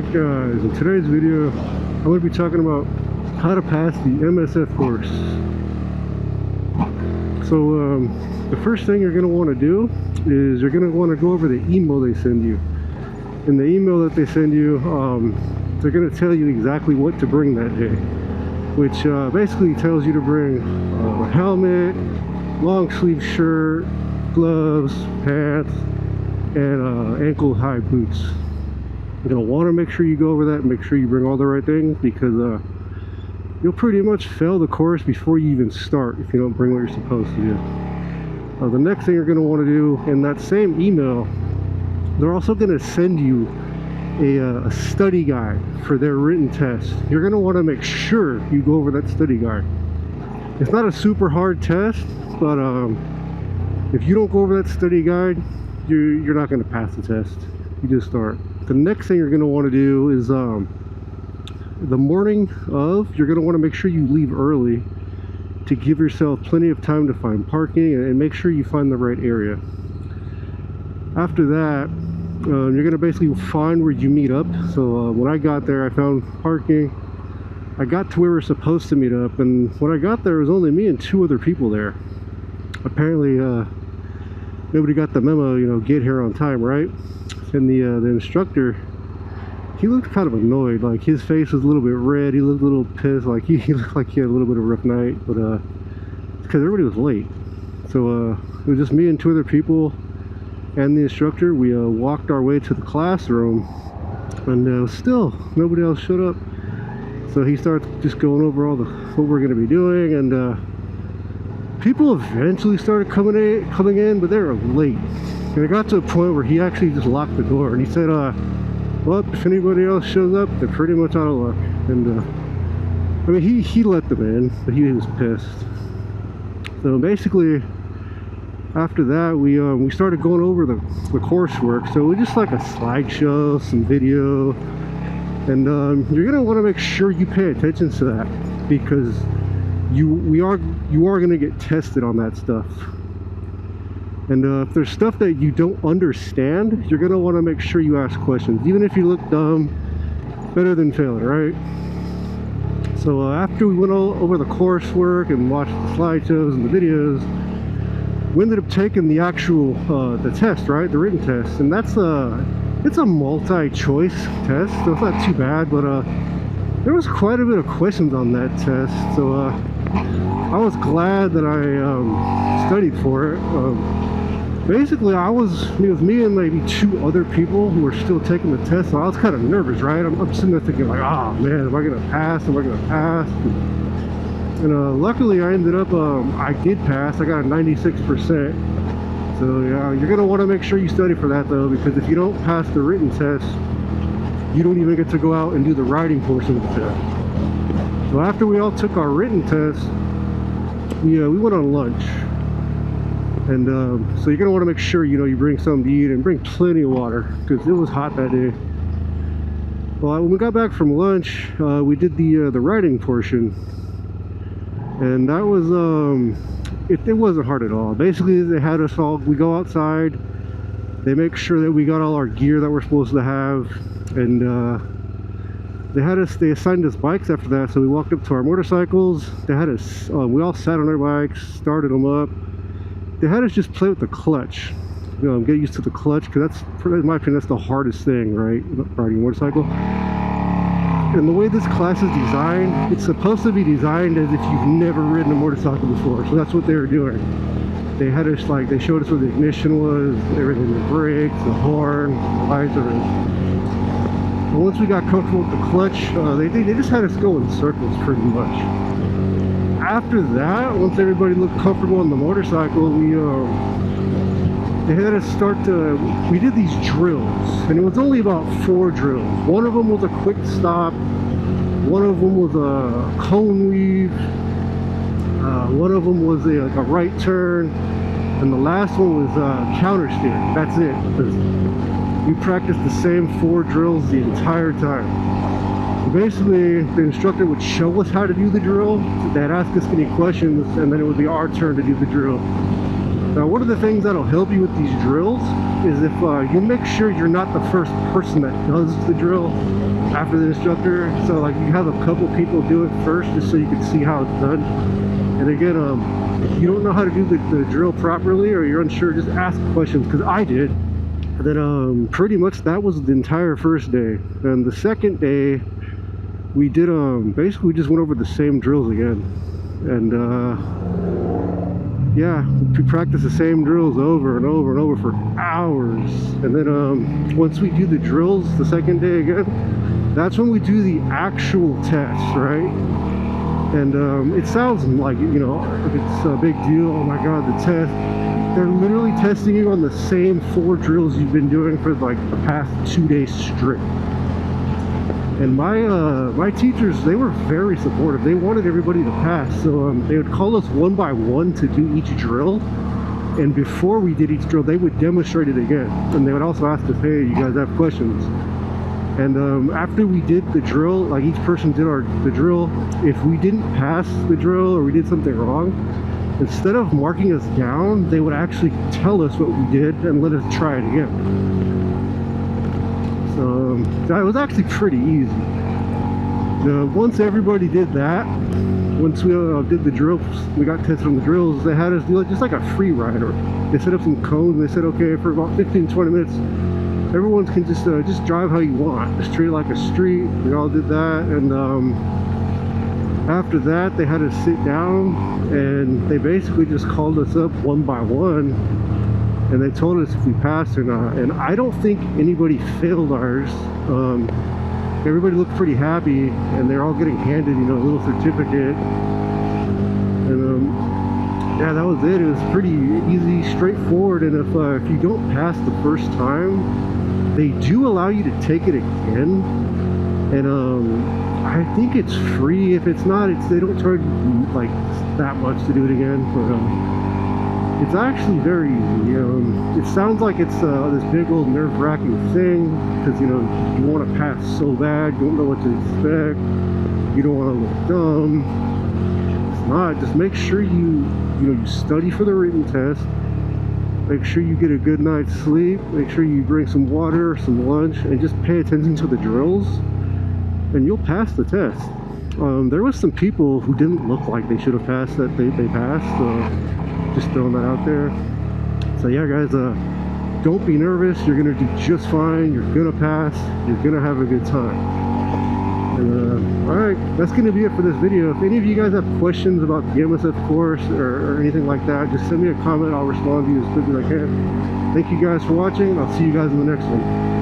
Alright guys, in today's video I'm going to be talking about how to pass the MSF course. So the first thing you're going to want to do is you're going to want to go over the email they send you. In the email that they send you, they're going to tell you exactly what to bring that day, which basically tells you to bring a helmet, long sleeve shirt, gloves, pants, and ankle high boots. You're going to want to make sure you go over that and make sure you bring all the right things, because you'll pretty much fail the course before you even start if you don't bring what you're supposed to do. The next thing you're going to want to do in that same email, they're also going to send you a study guide for their written test. You're going to want to make sure you go over that study guide. It's not a super hard test, but if you don't go over that study guide, you're not going to pass the test. You just start. The next thing you're going to want to do is the morning of, you're going to want to make sure you leave early to give yourself plenty of time to find parking and make sure you find the right area. After that, you're going to basically find where you meet up. So when I got there, I found parking. I got to where we were supposed to meet up, and when I got there, it was only me and two other people there. Apparently nobody got the memo, get here on time, right? And the instructor, he looked kind of annoyed. Like, his face was a little bit red. He looked a little pissed. Like he looked like he had a little bit of a rough night. But it's because everybody was late. So it was just me and two other people and the instructor. We walked our way to the classroom, and still nobody else showed up. So he starts just going over all what we're going to be doing, and people eventually started coming in, but they were late. And it got to a point where he actually just locked the door, and he said, well, if anybody else shows up, they're pretty much out of luck. And I mean, he let them in, but he was pissed. So basically, after that, we started going over the coursework. So it was just like a slideshow, some video, and you're gonna want to make sure you pay attention to that, because you are going to get tested on that stuff. And if there's stuff that you don't understand, you're going to want to make sure you ask questions. Even if you look dumb, better than failing, right? So after we went all over the coursework and watched the slideshows and the videos, we ended up taking the actual the test, right? The written test. And it's a multi-choice test, so it's not too bad, but there was quite a bit of questions on that test. So I was glad that I studied for it. Basically, it was me and maybe two other people who were still taking the test, so I was kind of nervous, right? I'm sitting there thinking like, oh man, am I gonna pass? Am I gonna pass? And luckily I ended up, I did pass. I got a 96%. So yeah, you're gonna want to make sure you study for that though, because if you don't pass the written test, you don't even get to go out and do the writing portion of the test. So after we all took our written test, we went on lunch. And so you're going to want to make sure you bring something to eat and bring plenty of water, because it was hot that day. Well, when we got back from lunch, we did the writing portion, and that was it wasn't hard at all. Basically, they had us all, we go outside, they make sure that we got all our gear that we're supposed to have, and they assigned us bikes after that. So we walked up to our motorcycles. They had us, we all sat on our bikes, started them up. They had us just play with the clutch, get used to the clutch, because in my opinion, that's the hardest thing, right? Riding a motorcycle. And the way this class is designed, it's supposed to be designed as if you've never ridden a motorcycle before. So that's what they were doing. They had us, they showed us where the ignition was, everything, the brakes, the horn, the lights, everything. And once we got comfortable with the clutch, they just had us go in circles pretty much. After that, once everybody looked comfortable on the motorcycle, they had us we did these drills, and it was only about 4 drills. One of them was a quick stop, one of them was a cone weave, one of them was a right turn, and the last one was counter steer. That's it. We practiced the same 4 drills the entire time. Basically, the instructor would show us how to do the drill. They'd ask us any questions, and then it would be our turn to do the drill. Now, one of the things that'll help you with these drills is if you make sure you're not the first person that does the drill after the instructor. So like you have a couple people do it first just so you can see how it's done. And again, if you don't know how to do the drill properly or you're unsure, just ask questions, because I did. And then pretty much that was the entire first day. And the second day we did basically we just went over the same drills again. And yeah, we practiced the same drills over and over and over for hours. And then once we do the drills the second day again, that's when we do the actual test, right? And it sounds like, you know, it's a big deal, oh my god, the test. They're literally testing you on the same 4 drills you've been doing for like the past 2 days straight. And my teachers, they were very supportive. They wanted everybody to pass, so they would call us one by one to do each drill. And before we did each drill, they would demonstrate it again. And they would also ask us, hey, you guys have questions? And after we did the drill, like each person did the drill, if we didn't pass the drill or we did something wrong, instead of marking us down, they would actually tell us what we did and let us try it again. So that was actually pretty easy. Once everybody did that, once we did the drills, we got tested on the drills, they had us do just like a free ride. Or they set up some cones and they said, okay, for about 15-20 minutes, everyone can just drive how you want. Just treat it like a street. We all did that. And after that, they had us sit down and they basically just called us up one by one. And they told us if we passed or not. And I don't think anybody failed ours. Everybody looked pretty happy, and they're all getting handed, you know, a little certificate. And yeah, that was it. It was pretty easy, straightforward. And if you don't pass the first time, they do allow you to take it again. And I think it's free. If it's not, they don't charge like that much to do it again. But it's actually very easy. It sounds like it's this big old nerve-wracking thing, because you know you want to pass so bad, you don't know what to expect, you don't want to look dumb. It's not. Just make sure you study for the written test. Make sure you get a good night's sleep. Make sure you bring some water, some lunch, and just pay attention to the drills, and you'll pass the test. There was some people who didn't look like they should have passed that they passed. So just throwing that out there. So yeah, guys, don't be nervous. You're gonna do just fine. You're gonna pass. You're gonna have a good time. And all right, that's gonna be it for this video. If any of you guys have questions about the MSF course or anything like that, just send me a comment. I'll respond to you as quickly as I can. Thank you guys for watching. I'll see you guys in the next one.